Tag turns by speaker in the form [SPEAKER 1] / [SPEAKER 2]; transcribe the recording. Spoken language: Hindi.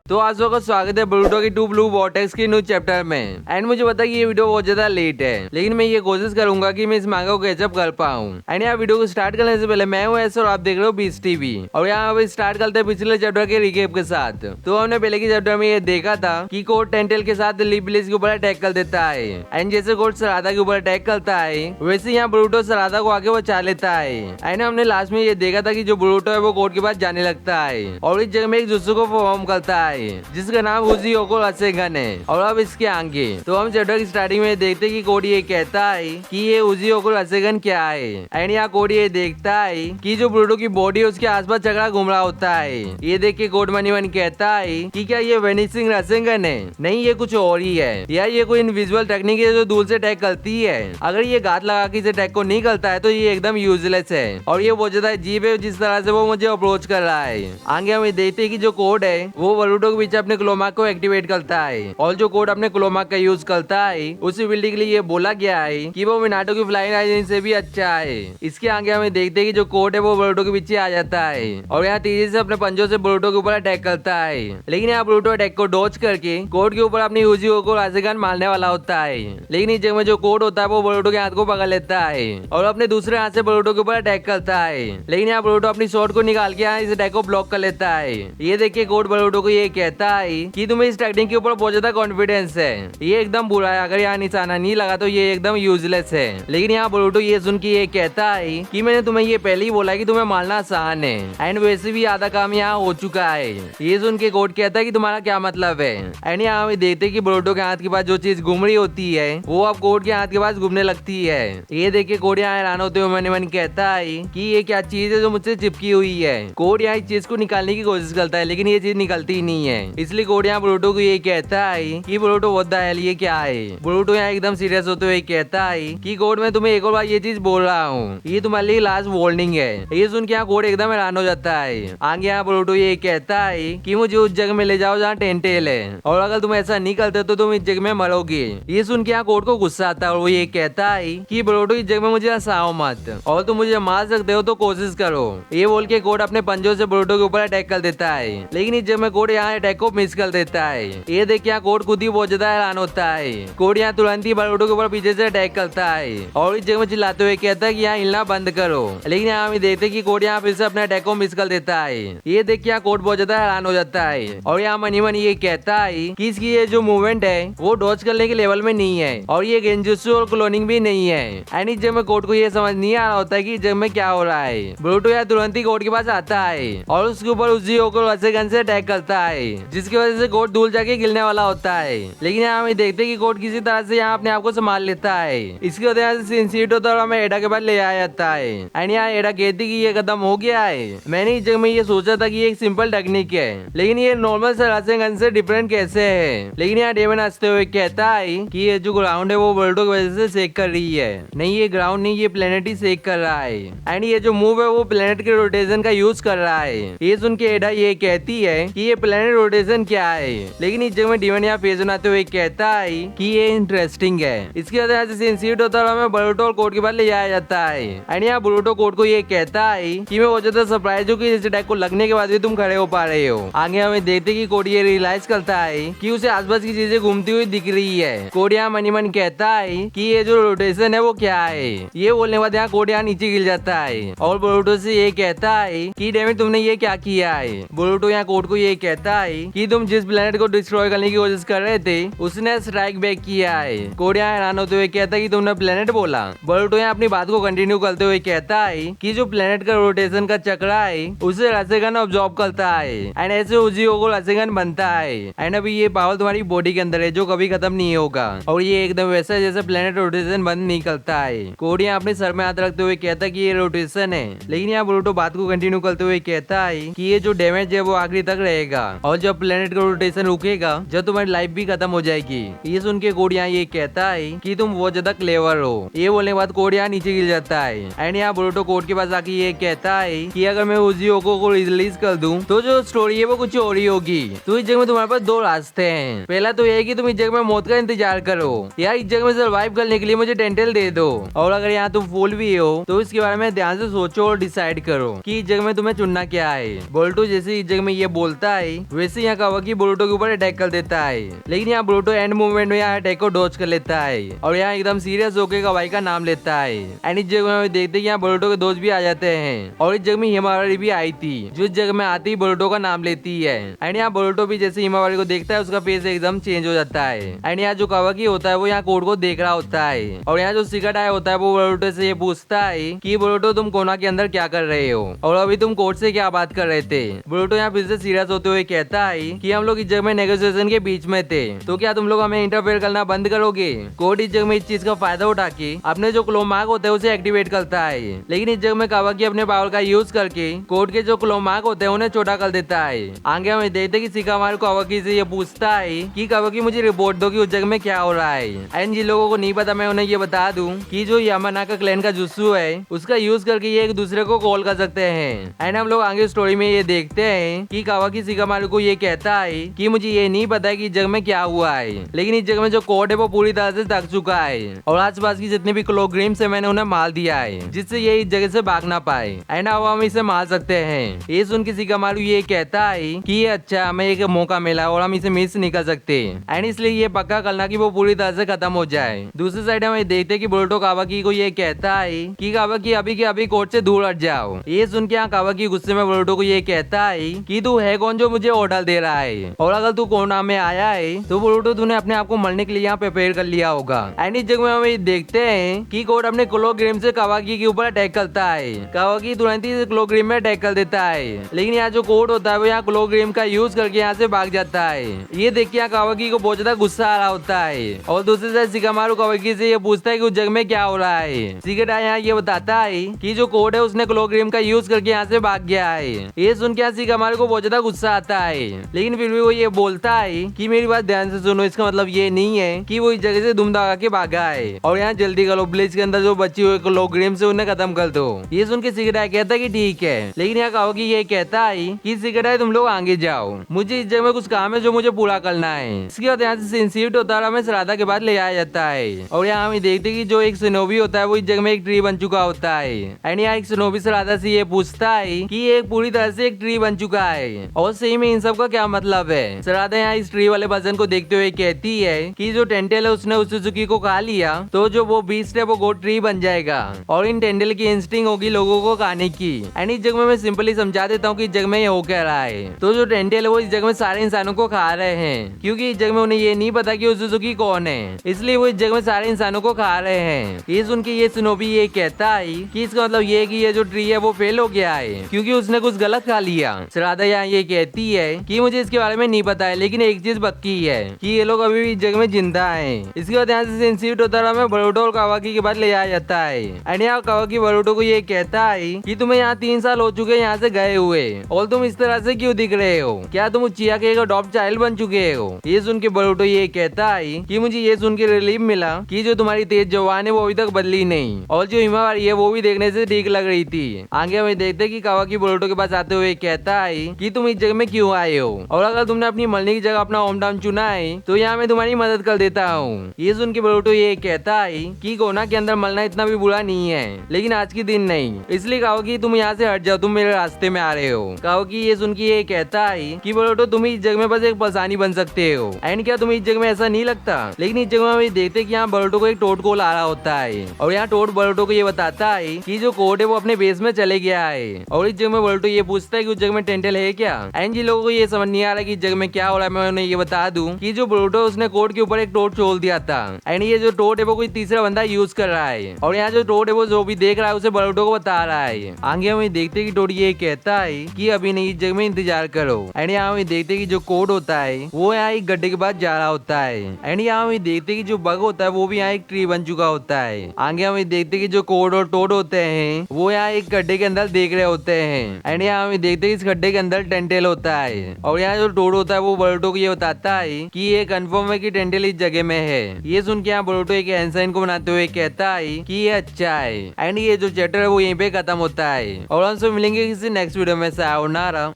[SPEAKER 1] तो आज का स्वागत है बोरुटो की टू ब्लू वॉर्टेक्स के न्यू चैप्टर में। एंड मुझे पता है कि ये वीडियो बहुत ज्यादा लेट है, लेकिन मैं ये कोशिश करूंगा कि मैं इस मांगा को कैचअप कर पाऊं। एंड यहाँ वीडियो को स्टार्ट करने से पहले मैं हूँ ऐसे और आप देख रहे हो बीच टीवी। और यहाँ अभी स्टार्ट करते हैं पिछले चैप्टर के रिकेप के साथ। तो हमने पहले के चैप्टर में ये देखा था कि कोड टेंटेल के साथ लिबलिस के ऊपर अटैक कर देता है। एंड जैसे कोड सराधा के ऊपर अटैक करता है, वैसे यहाँ बोरुटो सराधा को आगे बचा लेता है। एंड हमने लास्ट में ये देखा था कि जो बोरुटो है वो कोड के पास जाने लगता है और इस जगह में एक जुत्सु को परफॉर्म करता है जिसका नाम उजी ओको रसेगन है। और अब इसके आगे तो हम चैप्टर की स्टार्टिंग में देखते कि कोड ये कहता है कि ये उजी ओको रसेगन क्या है। एंड यहाँ कोड ये देखता है कि जो बोरुटो की बॉडी है उसके आसपास चक्रा घूम रहा होता है। ये देख के कोड मनी मन कहता है कि क्या ये वेनिसिंग रसेगन है? नहीं, ये कुछ और ही है। या ये कोई इनविजिबल टेक्निक है जो दूर से अटैक करती है। अगर ये घात लगा के इस अटैक को नहीं करता है तो ये एकदम यूजलेस है। और ये बहुत ज्यादा अजीब है जिस तरह से वो मुझे अप्रोच कर रहा है। आगे हम देखते हैं कि जो कोड है वो बोरुटो के पीछे अपने क्लोमार्क को एक्टिवेट करता है। और जो कोड अपने क्लोमार्क का यूज करता है उस एबिलिटी के लिए ये बोला गया है कि वो मिनाटो की फ्लाइंग आइजन से भी अच्छा है। इसके आगे हमें देखते हैं कि जो कोड है वो बोरुटो के पीछे आ जाता है और यहाँ तेजी से अपने पंजों से बोरुटो के ऊपर अटैक करता है। लेकिन यहाँ बोरुटो अटैक को डॉज करके कोड के ऊपर अपनी उजी ओको रसेगन मारने वाला होता है। लेकिन इस जगह में जो कोड होता है वो बोरुटो के हाथ को पकड़ लेता है और अपने दूसरे हाथ से बोरुटो के ऊपर अटैक करता है। लेकिन यहाँ बोरुटो अपनी शॉट को निकाल के यहाँ इस अटैक को ब्लॉक कर लेता है। ये देख के कोड बोरुटो को ये कहता है कि तुम्हें इस टेक्निक के ऊपर बहुत ज्यादा कॉन्फिडेंस है, ये एकदम बुरा है। अगर यहाँ निशाना नहीं लगा तो ये एकदम यूजलेस है। लेकिन यहाँ बोरुटो ये सुन के ये कहता है कि मैंने तुम्हें ये पहले ही बोला कि तुम्हें मारना आसान है। एंड वैसे भी आधा काम यहाँ हो चुका है। ये सुन के कोड कहता है कि तुम्हारा क्या मतलब है। एंड यहाँ हम देखते कि बोरुटो के हाथ के पास जो चीज घूम रही होती है वो अब कोड के हाथ के पास घूमने लगती है। ये देख के कोड यहाँ हैरान होते हुए मन मन कहता है कि ये क्या चीज है जो मुझसे चिपकी हुई है। कोड यहाँ इस चीज को निकालने की कोशिश करता है लेकिन ये चीज निकलती ही नहीं है। इसलिए कोड यहाँ बोरुटो को ये कहता है कि बोरुटो व्हाट द हेल, ये क्या है। बोरुटो यहाँ एकदम सीरियस होते हुए कहता है कि कोड मैं तुम्हें एक और बार ये चीज बोल रहा हूँ, ये तुम्हारे लिए लास्ट वार्निंग है। ये सुन के यहाँ कोड एकदम हैरान हो जाता है। आगे यहाँ बोरुटो ये कहता है कि मुझे उस जगह में ले जाओ जहाँ टेंटेल है और अगर तुम ऐसा नहीं करते तो तुम इस जगह में मरोगे। ये सुन के यहाँ कोड को गुस्सा आता है और वो ये कहता है कि बोरुटो इस जगह में मुझे हंसाओ मत और तुम मुझे मार सकते हो तो कोशिश करो। ये बोल के कोड अपने पंजों से बोरुटो के ऊपर अटैक कर देता है। लेकिन इस जगह में कोड यहाँ अटैक को मिस कर देता है। ये देख के कोड खुद ही बहुत ज्यादा हैरान होता है। कोड यहाँ तुरंत ही बोरुटो के ऊपर पीछे से अटैक करता है और इस जगह में चिल्लाते हुए कहता है कि यहाँ हिलना बंद करो। लेकिन यहाँ हम देखते कि कोड यहाँ फिर से अपने अटैक को मिस कर देता है। ये देख के कोड बहुत ज्यादा हैरान हो जाता है और यहाँ मनी मन ये कहता है कि इसकी ये जो मूवमेंट है वो डॉज करने के लेवल में नहीं है और ये गेंजुत्सु और क्लोनिंग भी नहीं है। एंड इस जगह में कोड को ये समझ नहीं आ रहा होता है कि इस जगह में क्या हो रहा है। बोरुटो यहाँ तुरंत ही कोड के पास आता है और उसके ऊपर उजी ओको रसेगन से अटैक करता है जिसकी वजह से कोड दूर जाके गिरने वाला होता है। लेकिन यहाँ हम देखते हैं कि कोड किसी तरह से यहाँ अपने आप को संभाल लेता है। इसकी वजह से सिंसिट होता है और हमें एडा के पास ले आया जाता है। एंड यहाँ एडा कहती कि ये खत्म हो गया है। मैंने इस जगह में ये सोचा था कि ये एक सिंपल टेक्निक है लेकिन ये नॉर्मल से रसेगन से डिफरेंट कैसे है। लेकिन यहाँ डेमन हंसते हुए कहता है कि ये जो ग्राउंड है वो बोरुटो की वजह से शेक कर रही है। नहीं, ये ग्राउंड नहीं, ये प्लेनेट ही शेक कर रहा है। एंड ये जो मूव है वो प्लेनेट के रोटेशन का यूज कर रहा है। ये सुन के एडा ये कहती है कि ये प्लेनेट रोटेशन क्या है। लेकिन इस जगह में डेमन यहाँ फेस बनाते हुए कहता है कि ये इंटरेस्टिंग है। इसकी वजह से सिंसिट होता है और हमें बोरुटो और कोड के पास ले जाया जाता है। एंड यहाँ बोरुटो कोड को ये कहता है कि मैं बहुत ज्यादा सरप्राइज हूँ कि इस अटैक को लगने के बाद भी तुम खड़े हो पा रहे हो। आगे हमें देखते कि कोड ये रियलाइज करता है कि उसे आसपास की चीजें घूमती हुई दिख रही है। कोड यहाँ मनी मन कहता है कि ये जो रोटेशन है वो क्या है। ये बोलने के बाद यहाँ कोड यहाँ नीचे गिर जाता है और बोरुटो से ये कहता है कि डेविड तुमने ये क्या किया है। बोरुटो यहाँ कोड को ये कहता है कि तुम जिस प्लेनेट को डिस्ट्रॉय करने की कोशिश कर रहे थे उसने स्ट्राइक बैक किया है। कोड यहाँ हैरान होते हुए कहता है कि तुमने प्लेनेट बोला। बोरुटो यहाँ अपनी बात को कंटिन्यू करते हुए कहता है कि जो प्लेनेट का रोटेशन का चक्रा है उसे रसेगन ऑब्जॉर्ब करता है एंड ऐसे उजी ओको रसेगन बनता है। एंड अभी ये पावर तुम्हारी बॉडी के अंदर है जो कभी खत्म नहीं होगा और ये एकदम वैसा है जैसे प्लेनेट रोटेशन बंद नहीं करता है। कोड यहाँ अपने सर में हाथ रखते हुए कहता है कि ये रोटेशन है। लेकिन यहाँ बोरुटो बात को कंटिन्यू करते हुए कहता है कि ये जो डैमेज है वो आखिरी तक रहेगा और जब प्लेनेट का रोटेशन रुकेगा जब तुम्हारी लाइफ भी खत्म हो जाएगी। ये सुन के कोड यहाँ ये कहता है कि तुम बहुत ज्यादा क्लेवर हो। ये बोलने के बाद कोड यहाँ नीचे गिर जाता है एंड यहाँ बोरुटो कोड के पास आके ये कहता है कि अगर मैं उजिओको को रिलीज कर दूं तो जो स्टोरी है वो कुछ और ही होगी। तो इस जगह में तुम्हारे पास दो रास्ते हैं। पहला तो ये है कि तुम इस जगह में मौत का इंतजार करो या इस जगह में सर्वाइव करने के लिए मुझे टेंटेल दे दो। और अगर यहाँ तुम फूल भी हो तो इसके बारे में ध्यान से सोचो और डिसाइड करो कि इस जगह में तुम्हें चुनना क्या है। बोरुटो जैसे इस जगह में ये बोलता है वैसे यहाँ कावाकी बोरुटो के ऊपर अटैक कर देता है, लेकिन यहाँ बोरुटो एंड मूवमेंट में यहाँ अटैक को डॉज कर लेता है और यहाँ एकदम सीरियस होकर कावाई का नाम लेता है। एंड इस जगह में देखते हैं यहाँ बोरुटो के दोस्त भी आ जाते हैं और इस जगह में हिमावारी भी आई थी जो इस जगह में आती ही बोरुटो का नाम लेती है। एंड यहाँ बोरुटो भी जैसे हिमावारी को देखता है उसका फेस एकदम चेंज हो जाता है। एंड यहाँ जो कावाकी होता है वो यहाँ कोड को देख रहा होता है और यहाँ जो सिकट आया होता है वो बोरुटो से ये पूछता है कि बोरुटो तुम कोना के अंदर क्या कर रहे हो और अभी तुम कोड से क्या बात कर रहे थे। बोरुटो यहाँ फिर से सीरियस होते हुए कहता है कि हम लोग इस जगह में नेगोशिएशन के बीच में थे, तो क्या तुम लोग हमें इंटरफेयर करना बंद करोगे। कोड इस जगह में इस चीज का फायदा उठा के अपने जो क्लोमार्क होते हैं उसे एक्टिवेट करता है, लेकिन इस जगह में कावाकी अपने पावर का यूज करके कोड के जो क्लोमार्क होते हैं उन्हें छोटा कर देता है। आगे हमें देखते कि शिकामारू कावाकी से ये पूछता है कि कावाकी मुझे रिपोर्ट दो कि उस जगह में क्या हो रहा है। एंड जिन लोगों को नहीं पता मैं उन्हें ये बता दूं कि जो यामानाका क्लैन का जुत्सु है उसका यूज करके ये एक दूसरे को कॉल कर सकते हैं। एंड हम लोग आगे स्टोरी में ये देखते हैं कि कावाकी शिकामारू को ये कहता है कि मुझे ये नहीं पता है कि इस जगह में क्या हुआ है, लेकिन इस जगह में जो कोड है वो पूरी तरह से थक चुका है और आसपास की जितने भी क्लोग्रीम्स है मैंने उन्हें मार दिया है जिससे ये इस जगह से भाग ना पाए। एंड अब हम इसे मार सकते हैं। ये सुन के शिकामारू ये कहता है कि ये अच्छा हमें एक मौका मिला और हम इसे मिस नहीं कर सकते एंड इसलिए ये पक्का करना कि वो पूरी तरह से खत्म हो जाए। दूसरी साइड हम देखते हैं कि बोरुटो कावाकी को ये कहता है कि कावाकी अभी के अभी कोर्ट से दूर हट जाओ। ये सुन के यहाँ कावाकी गुस्से में बोरुटो को ये कहता है कि तू है कौन जो मुझे ऑर्डर दे रहा है और अगर तू कोना में आया है तो बोरुटो तूने अपने आप को मरने के लिए यहाँ प्रिपेयर कर लिया होगा। एंड इस जगह में हम देखते हैं कि कोड अपने क्लोग्रीम से कावाकी के ऊपर अटैक करता है। कावाकी तुरंत ही क्लोग्रीम में अटैक कर देता है, लेकिन यहाँ जो कोड होता है वो यहाँ क्लोग्रीम का यूज करके यहाँ से भाग जाता है। ये देख के यहाँ कावाकी को बहुत ज्यादा गुस्सा आ रहा होता है और दूसरी साइड शिकामारू कावाकी से ये पूछता है कि उस जगह में क्या हो रहा है। शिकाटा यहाँ ये बताता है कि जो कोड है उसने क्लोग्रीम का यूज करके यहाँ से भाग गया है। ये सुन के शिकामारू को बहुत ज्यादा गुस्सा आता है, लेकिन फिर भी वो ये बोलता है कि मेरी बात ध्यान से सुनो, इसका मतलब ये नहीं है कि वो इस जगह से दुम दगा के भागा है और यहाँ जल्दी करो, ब्लिच के अंदर जो बची हुई क्लोग्रीम से उन्हें खत्म कर दो। ये सुन के शिकाटा कहता है कि ठीक है, लेकिन यहाँ कावाकी ये कहता है कि शिकाटा तुम लोग आगे जाओ, मुझे इस जगह में कुछ काम है जो मुझे पूरा करना है। इसके बाद यहाँ से सेंसिटिव होता है, हमें श्राद्धा के बाद ले आया जाता है और यहाँ हम देखते कि जो एक सिनोबी होता है वो इस जगह में एक ट्री बन चुका होता है। एंड यहाँ एक सिनोबी श्राद्धा से ये पूछता है कि ये पूरी तरह से एक ट्री बन चुका है और सही में इन सब का क्या मतलब है। श्राद्धा यहाँ इस ट्री वाले पर्सन को देखते हुए कहती है कि जो टेंटेल है उसने उस सुजुकी को खा लिया तो जो वो बीस्ट है वो गोड ट्री बन जाएगा और इन टेंटेल की इंस्टिंग होगी लोगों को खाने की। एंड इस जगह में मैं सिंपली समझा देता हूँ कि इस जगह में ये हो क्या रहा है। तो जो टेंटेल है वो इस जगह में सारे इंसानों को खा रहे हैं क्योंकि इस जगह में उन्हें ये नहीं पता कि सुजुकी कौन है, इसलिए वो इस जगह में सारे इंसानों को खा रहे हैं। ये सुन के ये सिनोबी ये कहता है कि इसका मतलब ये है कि ये जो ट्री है वो फेल हो गया है क्योंकि उसने कुछ गलत खा लिया। श्राद्धा यहाँ ये कहती है कि मुझे इसके बारे में नहीं पता है, लेकिन एक चीज पक्की है कि ये लोग अभी भी इस जगह में जिंदा हैं। इसके बाद यहाँ से सेंसिटिव होता है, हमें बोरुटो और कावाकी के बाद ले आया जाता है। एंड यहाँ कावाकी बोरुटो को ये कहता है कि तुम्हें यहाँ 3 साल हो चुके यहाँ से गए हुए और तुम इस तरह से क्यों दिख रहे हो, क्या तुम उचिया के एक अडॉप्ट चाइल्ड बन चुके हो। ये सुन के बोरुटो ये कहता है कि मुझे ये सुन के रिलीफ मिला कि जो तुम्हारी तेज जवान है वो अभी तक बदली नहीं और जो हिमावारी है वो भी देखने से ठीक लग रही थी। आगे हमें देखते कि कावाकी बोरुटो के पास आते हुए कहता है कि तुम इस जगह में क्यों आए हो और अगर तुमने अपनी मरने की जगह अपना होम टाउन चुना है तो यहाँ मैं तुम्हारी मदद कर देता हूँ। ये सुन के बोरुटो ये कहता है कि कोना के अंदर मरना इतना भी बुरा नहीं है, लेकिन आज के दिन नहीं, इसलिए कावाकी तुम यहाँ से हट जाओ, तुम मेरे रास्ते में आ रहे हो। कावाकी ये सुन के ये कहता है कि बोरुटो तुम इस जगह में बस एक परेशानी बन सकते हो। एंड क्या तुम इस जगह में ऐसा नहीं लगता, लेकिन इस जगह में देखते कि यहाँ बोरुटो को एक टोड कॉल आ रहा होता है और यहाँ टोड बोरुटो को ये बताता है कि जो कोड है वो अपने बेस में चले गया है और इस जगह में बोरुटो ये पूछता है कि उस जगह में टेंटेल है क्या। एंड जिन लोगों को ये समझ नहीं आ रहा कि इस जगह में क्या हो रहा है मैं उन्हें ये बता दूं कि जो बोरुटो उसने कोड के ऊपर एक टोड छोड़ दिया था एंड ये जो टोड है वो कोई तीसरा बंदा यूज कर रहा है और यहाँ जो टोड है वो जो भी देख रहा है उसे बोरुटो को बता रहा है। आगे हम देखते कि टोड ये कहता है कि अभी नहीं, इस जगह में इंतजार करो। एंड यहाँ हम देखते कि जो कोड होता है वो यहाँ एक गड्ढे के पास जा रहा होता है। एंड यहाँ हम देखते कि जो बग होता है वो भी यहाँ एक ट्री बन चुका होता है। आगे हम देखते कि जो कोड और टोड होते हैं वो यहाँ एक गड्ढे के अंदर देख रहे होते हैं। एंड यहाँ हम देखते कि इस गड्ढे के अंदर टेंटेल होता है है। और यहाँ जो टोड होता है वो बोरुतो को ये बताता है कि ये कंफर्म है कि टेंटेल इस जगह में है। ये सुन के यहाँ बोरुतो एक एंसाइन को बनाते हुए कहता है कि ये अच्छा है। एंड ये जो चैप्टर है वो यहीं पे खत्म होता है और हमसे मिलेंगे किसी नेक्स्ट वीडियो में। सायोनारा।